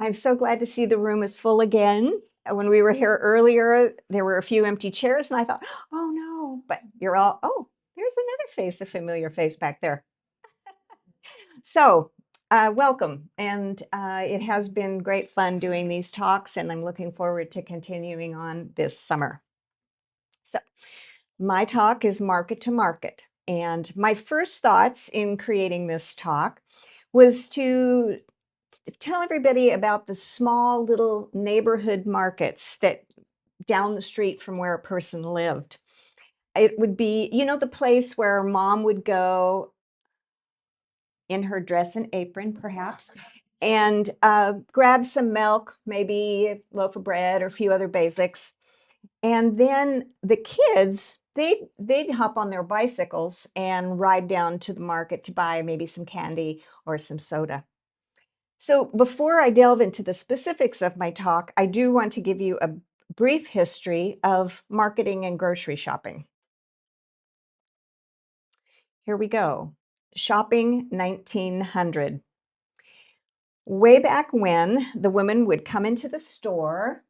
I'm so glad to see the room is full again. When we were here earlier, there were a few empty chairs, and I thought, oh no, but you're all, oh, there's another face, a familiar face back there. So, welcome. And it has been great fun doing these talks, and I'm looking forward to continuing on this summer. So, my talk is Market to Market. And my first thoughts in creating this talk was to tell everybody about the small little neighborhood markets that down the street from where a person lived. It would be, the place where mom would go in her dress and apron, perhaps, and grab some milk, maybe a loaf of bread or a few other basics. And then the kids, they'd hop on their bicycles and ride down to the market to buy maybe some candy or some soda. So before I delve into the specifics of my talk, I do want to give you a brief history of marketing and grocery shopping. Here we go. Shopping 1900. Way back when, the woman would come into the store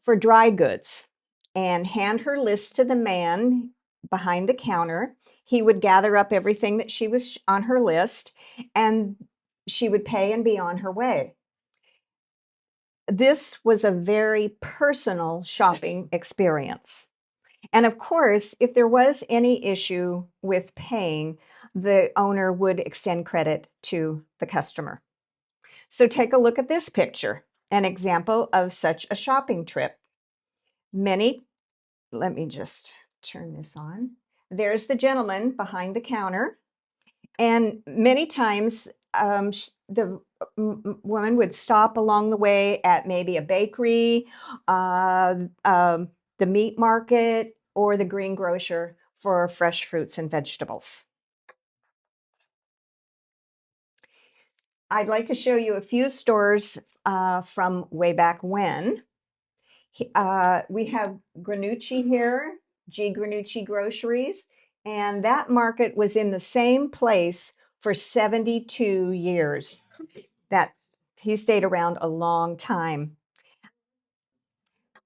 for dry goods and hand her list to the man behind the counter. He would gather up everything that she was on her list, and she would pay and be on her way. This was a very personal shopping experience. And of course, if there was any issue with paying, the owner would extend credit to the customer. So take a look at this picture, an example of such a shopping trip. Let me just turn this on. There's the gentleman behind the counter. And many times the woman would stop along the way at maybe a bakery, the meat market, or the greengrocer for fresh fruits and vegetables. I'd like to show you a few stores from way back when. We have Granucci here, G. Granucci Groceries, and that market was in the same place for 72 years. That he stayed around a long time.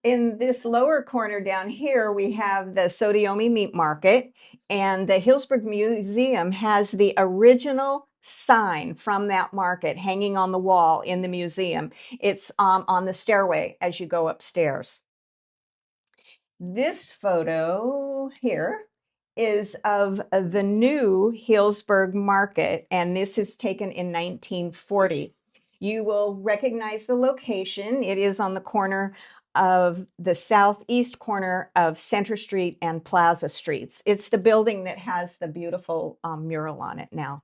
In this lower corner down here, we have the Sodiomi Meat Market, and the Healdsburg Museum has the original sign from that market hanging on the wall in the museum. It's on the stairway as you go upstairs. This photo here is of the new Healdsburg Market, and this is taken in 1940. You will recognize the location. It is on the corner of the southeast corner of Center Street and Plaza Streets. It's the building that has the beautiful mural on it now.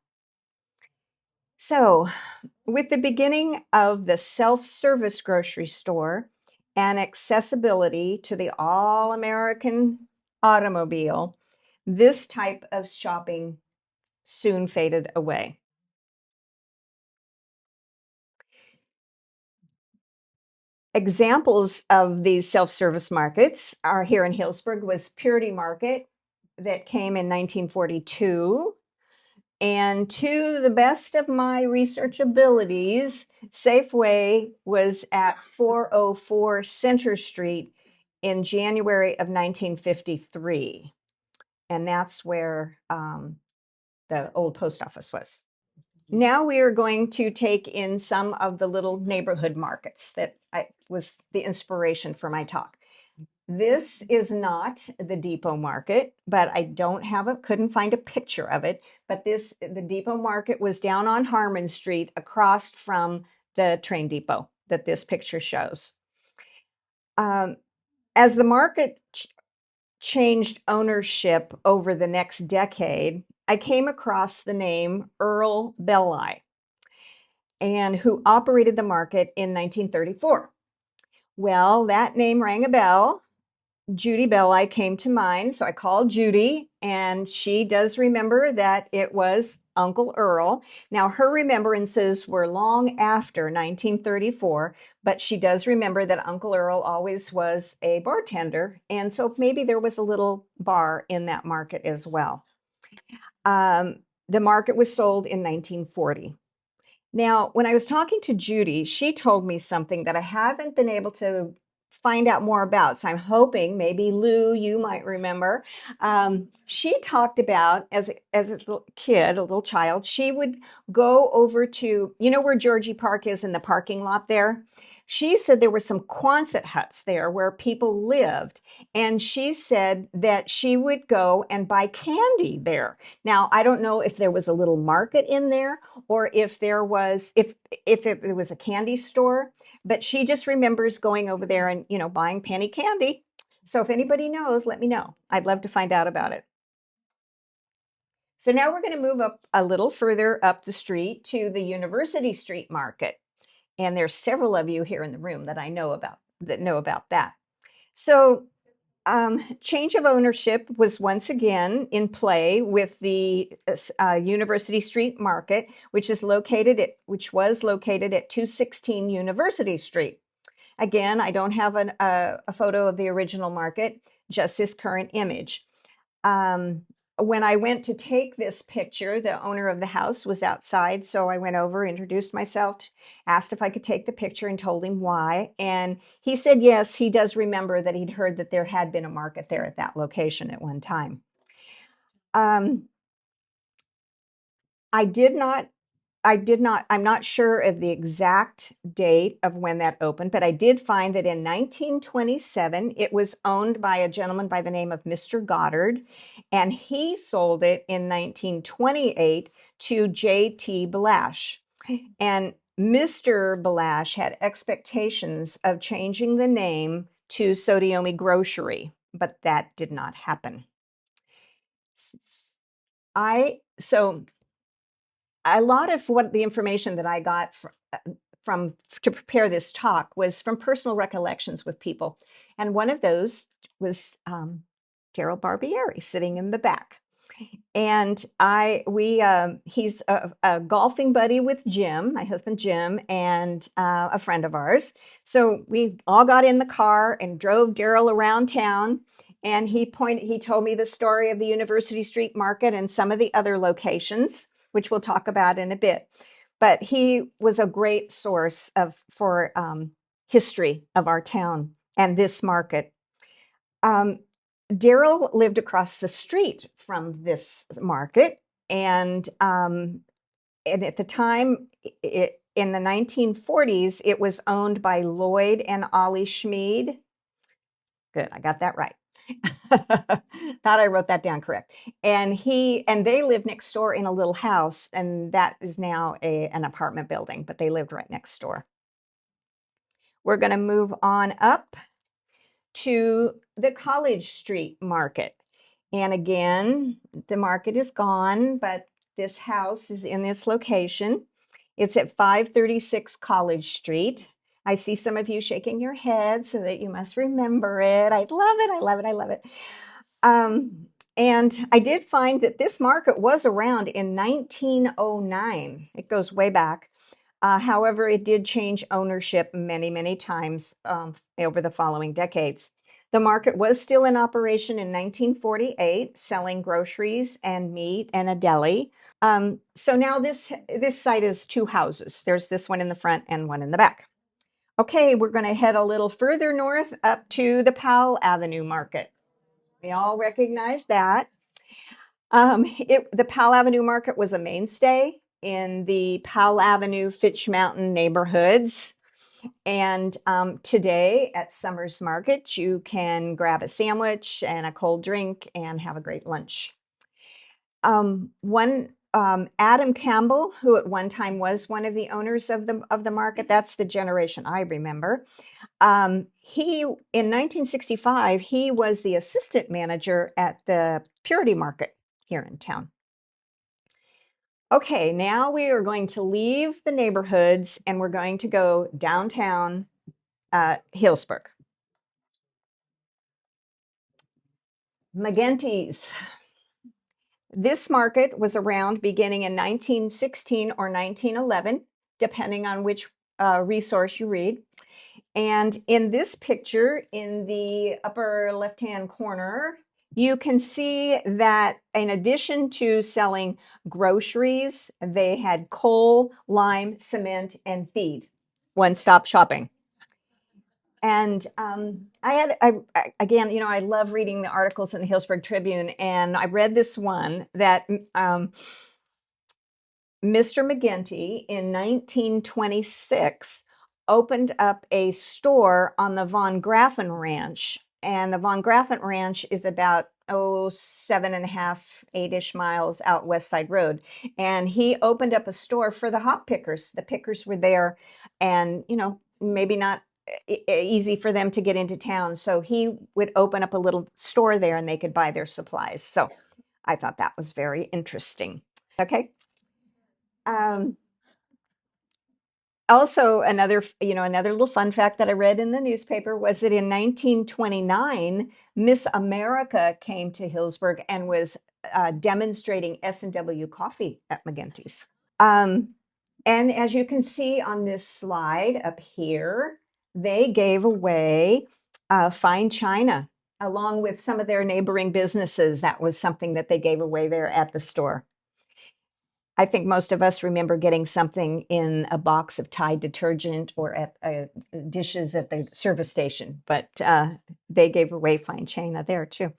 So, with the beginning of the self-service grocery store and accessibility to the all-American automobile, this type of shopping soon faded away. Examples of these self-service markets are here in Healdsburg was Purity Market that came in 1942. And to the best of my research abilities, Safeway was at 404 Center Street in January of 1953. And that's where the old post office was. Now we are going to take in some of the little neighborhood markets that was the inspiration for my talk. This is not the Depot Market, but I couldn't find a picture of it. But the Depot Market was down on Harmon Street across from the train depot that this picture shows. As the market changed ownership over the next decade, I came across the name Earl Belli, and who operated the market in 1934. Well, that name rang a bell. Judy Belli came to mind, so I called Judy, and she does remember that it was Uncle Earl. Now, her remembrances were long after 1934, but she does remember that Uncle Earl always was a bartender, and so maybe there was a little bar in that market as well. The market was sold in 1940. Now, when I was talking to Judy, she told me something that I haven't been able to find out more about. So I'm hoping maybe Lou, you might remember. She talked about as a little kid, a little child, she would go over to, you know where Georgie Park is in the parking lot there? She said there were some Quonset huts there where people lived. And she said that she would go and buy candy there. Now, I don't know if there was a little market in there or if there was if it was a candy store, but she just remembers going over there and buying penny candy. So if anybody knows, let me know. I'd love to find out about it. So now we're going to move up a little further up the street to the University Street Market, and there's several of you here in the room that I know about that. So change of ownership was once again in play with the University Street Market, which was located at 216 University Street. Again, I don't have a photo of the original market, just this current image. Um, when I went to take this picture, the owner of the house was outside. So I went over, introduced myself, asked if I could take the picture, and told him why. And he said, yes, he does remember that he'd heard that there had been a market there at that location at one time. Um, I did not I'm not sure of the exact date of when that opened, but I did find that in 1927, it was owned by a gentleman by the name of Mr. Goddard, and he sold it in 1928 to J.T. Balash. And Mr. Balash had expectations of changing the name to Sodiomi Grocery, but that did not happen. So a lot of what the information that I got from to prepare this talk was from personal recollections with people, and one of those was Daryl Barbieri sitting in the back. And he's a golfing buddy with Jim, my husband Jim, and a friend of ours. So we all got in the car and drove Daryl around town. And he told me the story of the University Street Market and some of the other locations, which we'll talk about in a bit. But he was a great source for history of our town and this market. Daryl lived across the street from this market, and at the time, in the 1940s, it was owned by Lloyd and Ollie Schmid. Good, I got that right. Thought I wrote that down correct. And they lived next door in a little house, and that is now an apartment building, but they lived right next door. We're going to move on up to the College Street Market. And again, the market is gone, but this house is in this location. It's at 536 College Street. I see some of you shaking your head so that you must remember it. I love it. I love it. I love it. And I did find that this market was around in 1909. It goes way back. However, it did change ownership many, many times over the following decades. The market was still in operation in 1948, selling groceries and meat and a deli. So now this site is two houses. There's this one in the front and one in the back. Okay, we're going to head a little further north up to the Powell Avenue Market. We all recognize that. The Powell Avenue Market was a mainstay in the Powell Avenue, Fitch Mountain neighborhoods. And today at Summers Market, you can grab a sandwich and a cold drink and have a great lunch. Adam Campbell, who at one time was one of the owners of the market, that's the generation I remember. He in 1965, he was the assistant manager at the Purity Market here in town. Okay, now we are going to leave the neighborhoods and we're going to go downtown Healdsburg. McGinty's. This market was around beginning in 1916 or 1911, depending on which resource you read. And in this picture, in the upper left-hand corner, you can see that in addition to selling groceries, they had coal, lime, cement, and feed. One-stop shopping. And again, I love reading the articles in the Healdsburg Tribune, and I read this one that Mr. McGinty in 1926 opened up a store on the Von Graffen Ranch. And the Von Graffen Ranch is about, 7.5, 8-ish miles out West Side Road. And he opened up a store for the hop pickers. The pickers were there and, maybe not easy for them to get into town. So he would open up a little store there and they could buy their supplies. So I thought that was very interesting. Okay. Um, Also, another little fun fact that I read in the newspaper was that in 1929, Miss America came to Healdsburg and was demonstrating S&W coffee at McGinty's. And as you can see on this slide up here, they gave away fine china along with some of their neighboring businesses. That was something that they gave away there at the store. I think most of us remember getting something in a box of Tide detergent or at dishes at the service station, but they gave away fine china there too.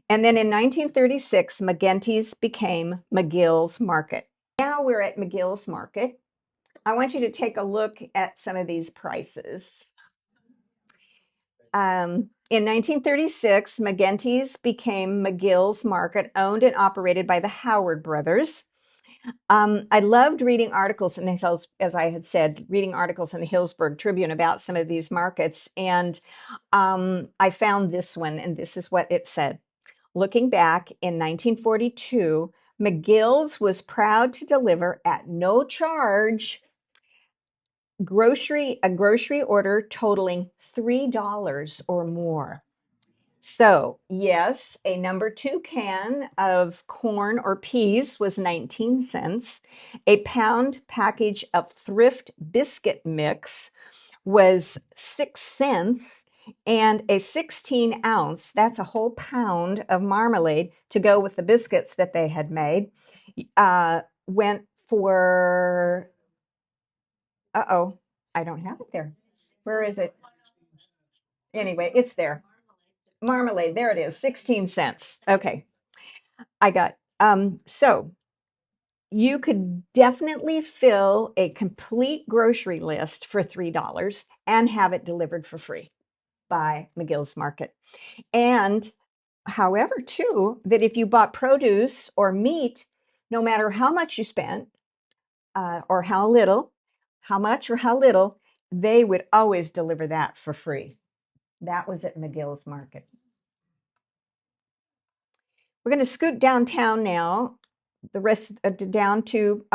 And then in 1936, McGinty's became McGill's Market. Now we're at McGill's Market. I want you to take a look at some of these prices. In 1936, McGinty's became McGill's Market, owned and operated by the Howard brothers. I loved reading articles in the Hills, as I had said, reading articles in the Healdsburg Tribune about some of these markets. And I found this one, and this is what it said. Looking back in 1942, McGill's was proud to deliver at no charge a grocery order totaling $3 or more. So, yes, a number 2 can of corn or peas was 19 cents. A pound package of thrift biscuit mix was 6 cents. And a 16 ounce, that's a whole pound of marmalade to go with the biscuits that they had made, went for, I don't have it there. Where is it? Anyway, it's there. Marmalade, there it is, 16 cents. Okay, I got, so you could definitely fill a complete grocery list for $3 and have it delivered for free by McGill's Market. And however, too, that if you bought produce or meat, no matter how much you spent or how much or how little, they would always deliver that for free. That was at McGill's Market. We're going to scoot downtown now, the rest down to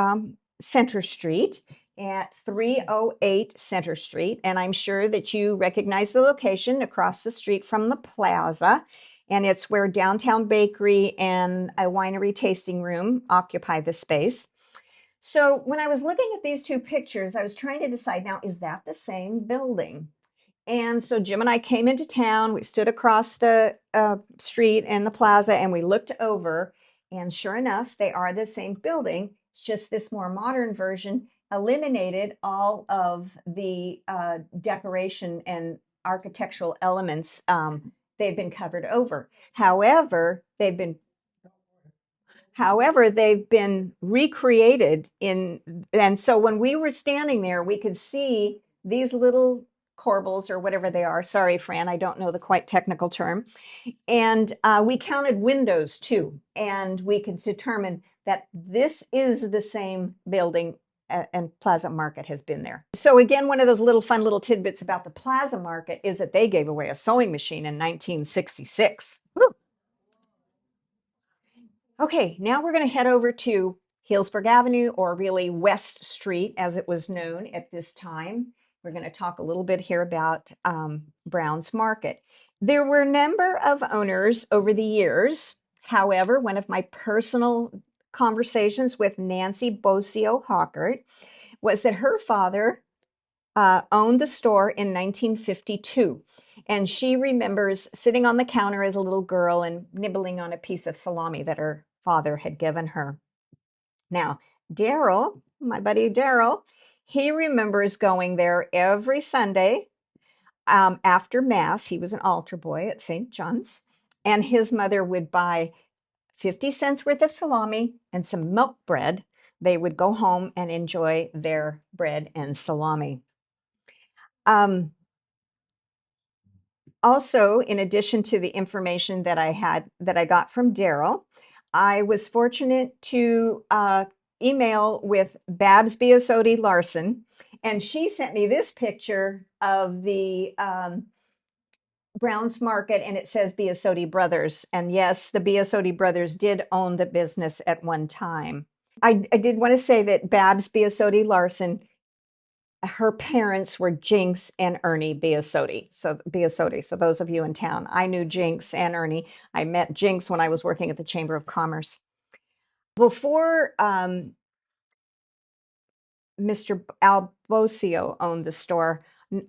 Center Street at 308 Center Street. And I'm sure that you recognize the location across the street from the plaza. And it's where Downtown Bakery and a winery tasting room occupy the space. So when I was looking at these two pictures, I was trying to decide now, is that the same building? And so Jim and I came into town. We stood across the street and the plaza and we looked over. And sure enough, they are the same building. It's just this more modern version eliminated all of the decoration and architectural elements. They've been covered over. However, they've been recreated and so when we were standing there, we could see these little corbels or whatever they are. Sorry, Fran, I don't know the quite technical term. And we counted windows too, and we could determine that this is the same building and Plaza Market has been there. So again, one of those fun little tidbits about the Plaza Market is that they gave away a sewing machine in 1966. Woo! Okay, now we're going to head over to Healdsburg Avenue, or really West Street as it was known at this time. We're going to talk a little bit here about Brown's Market. There were a number of owners over the years. However, one of my personal conversations with Nancy Bocio Hawkert was that her father owned the store in 1952. And she remembers sitting on the counter as a little girl and nibbling on a piece of salami that her father had given her. Now, Daryl, my buddy Daryl, he remembers going there every Sunday after Mass. He was an altar boy at St. John's, and his mother would buy 50 cents worth of salami and some milk bread. They would go home and enjoy their bread and salami. Also, in addition to the information that I got from Daryl, I was fortunate to email with Babs Biasotti Larson, and she sent me this picture of the Browns Market, and it says Biasotti Brothers. And yes, the Biasotti brothers did own the business at one time. I did want to say that Babs Biasotti Larson, her parents were Jinx and Ernie Biasotti. So those of you in town, I knew Jinx and Ernie. I met Jinx when I was working at the Chamber of Commerce. Before Mr. Albosio owned the store,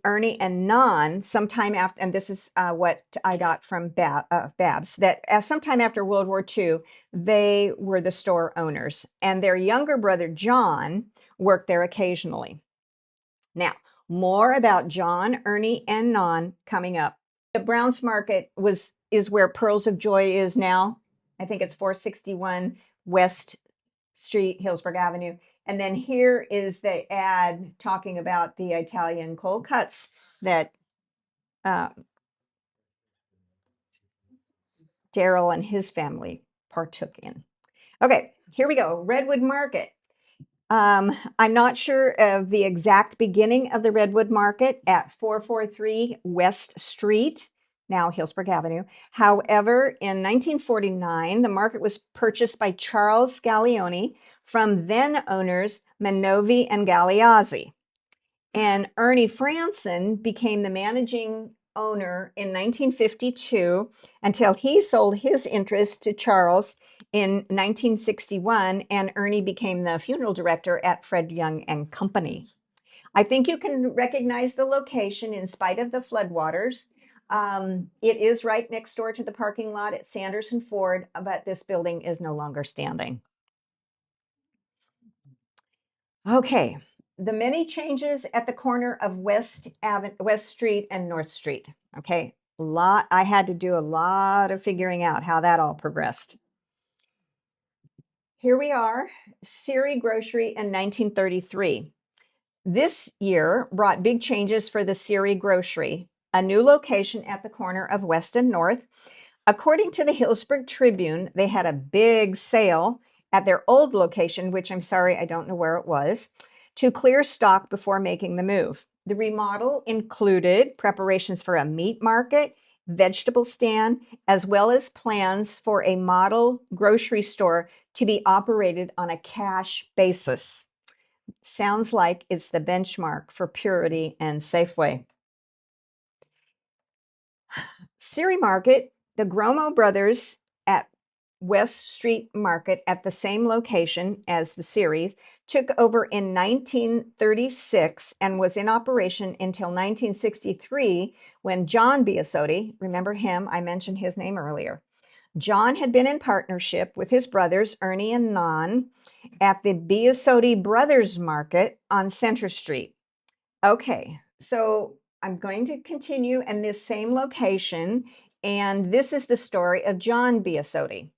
Ernie and Non, sometime after, and this is what I got from Babs, that sometime after World War II, they were the store owners, and their younger brother, John, worked there occasionally. Now, more about John, Ernie, and Non coming up. The Browns Market is where Pearls of Joy is now. I think it's 461 West Street, Healdsburg Avenue. And then here is the ad talking about the Italian cold cuts that Daryl and his family partook in. Okay, here we go. Redwood Market. I'm not sure of the exact beginning of the Redwood Market at 443 West Street, now Healdsburg Avenue. However, in 1949, the market was purchased by Charles Scaglione from then owners Manovi and Galeazzi. And Ernie Franson became the managing owner in 1952 until he sold his interest to Charles in 1961, and Ernie became the funeral director at Fred Young and Company. I think you can recognize the location in spite of the floodwaters. It is right next door to the parking lot at Sanderson Ford, but this building is no longer standing. Okay, the many changes at the corner of West Street and North Street. Okay, I had to do a lot of figuring out how that all progressed. Here we are, Siri Grocery in 1933. This year brought big changes for the Siri Grocery, a new location at the corner of West and North. According to the Healdsburg Tribune, they had a big sale at their old location, which I'm sorry, I don't know where it was, to clear stock before making the move. The remodel included preparations for a meat market, vegetable stand, as well as plans for a model grocery store to be operated on a cash basis. Sounds like it's the benchmark for Purity and Safeway. Siri Market, the Gromo brothers at West Street Market at the same location as the Siris, took over in 1936 and was in operation until 1963 when John Biasotti, remember him, I mentioned his name earlier. John had been in partnership with his brothers, Ernie and Non, at the Biasotti Brothers Market on Center Street. Okay, so I'm going to continue in this same location, and this is the story of John Biasotti.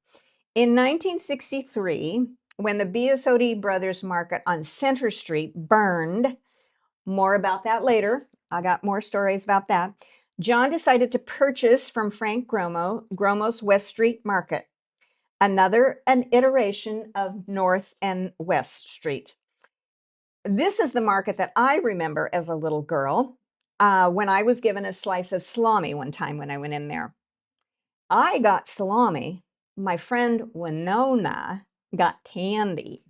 In 1963, when the Biasotti Brothers Market on Center Street burned, more about that later, I got more stories about that, John decided to purchase from Frank Gromo's West Street Market, an iteration of North and West Street. This is the market that I remember as a little girl when I was given a slice of salami one time when I went in there. I got salami. My friend Winona got candy.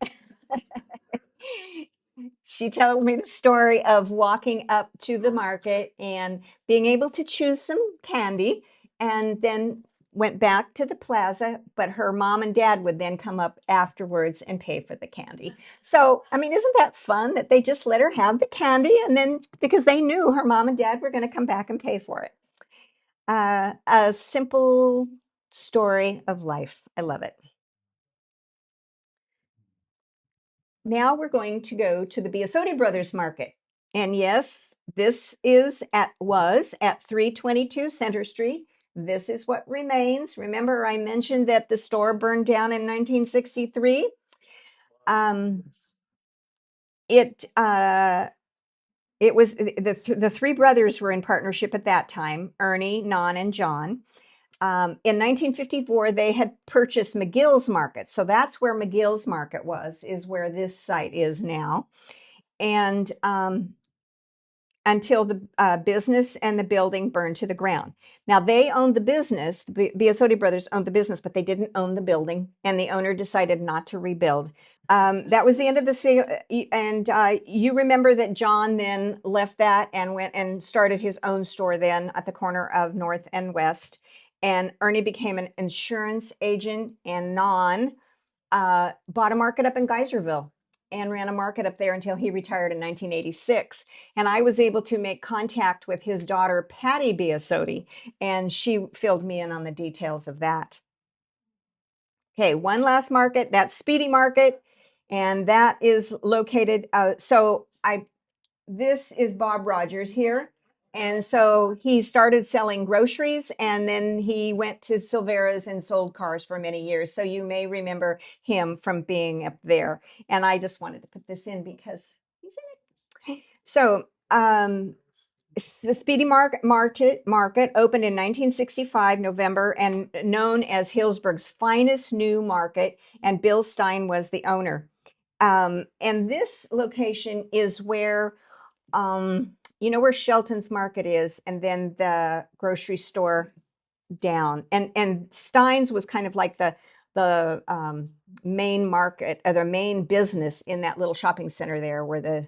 She told me the story of walking up to the market and being able to choose some candy, and then went back to the plaza, but her mom and dad would then come up afterwards and pay for the candy. So, I mean, isn't that fun that they just let her have the candy, and then because they knew her mom and dad were going to come back and pay for it. A simple story of life. I love it. Now we're going to go to the Biasotti Brothers Market. And yes, this was at 322 Center Street. This is what remains. Remember, I mentioned that the store burned down in 1963. Um, it it was the three brothers were in partnership at that time, Ernie, Non, and John. In 1954, they had purchased McGill's Market. So that's where McGill's Market is where this site is now. And until the business and the building burned to the ground. Now, they owned the business, the Biasotti brothers owned the business, but they didn't own the building, and the owner decided not to rebuild. That was the end of the and you remember that John then left that and went and started his own store then at the corner of North and West. And Ernie became an insurance agent, and Non bought a market up in Geyserville and ran a market up there until he retired in 1986. And I was able to make contact with his daughter, Patty Biasotti, and she filled me in on the details of that. Okay, one last market, that's Speedy Market, and that is located, this is Bob Rogers here. And so he started selling groceries, and then he went to Silvera's and sold cars for many years. So you may remember him from being up there. And I just wanted to put this in because he's in it. So the Speedy Market opened in 1965, November, and known as Healdsburg's finest new market. And Bill Stein was the owner. And this location is where you know where Shelton's Market is, and then the grocery store down. And Stein's was kind of like the main market or the main business in that little shopping center there where the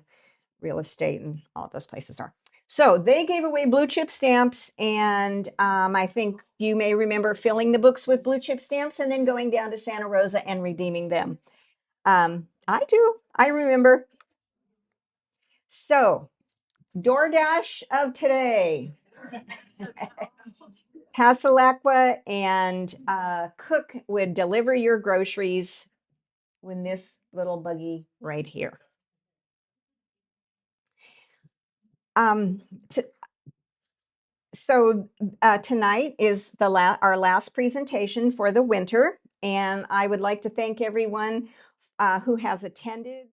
real estate and all of those places are. So they gave away blue chip stamps, and I think you may remember filling the books with blue chip stamps and then going down to Santa Rosa and redeeming them. I do. I remember. So DoorDash of today. Passalaqua and Cook would deliver your groceries in this little buggy right here. Um, so tonight is our last presentation for the winter, and I would like to thank everyone who has attended.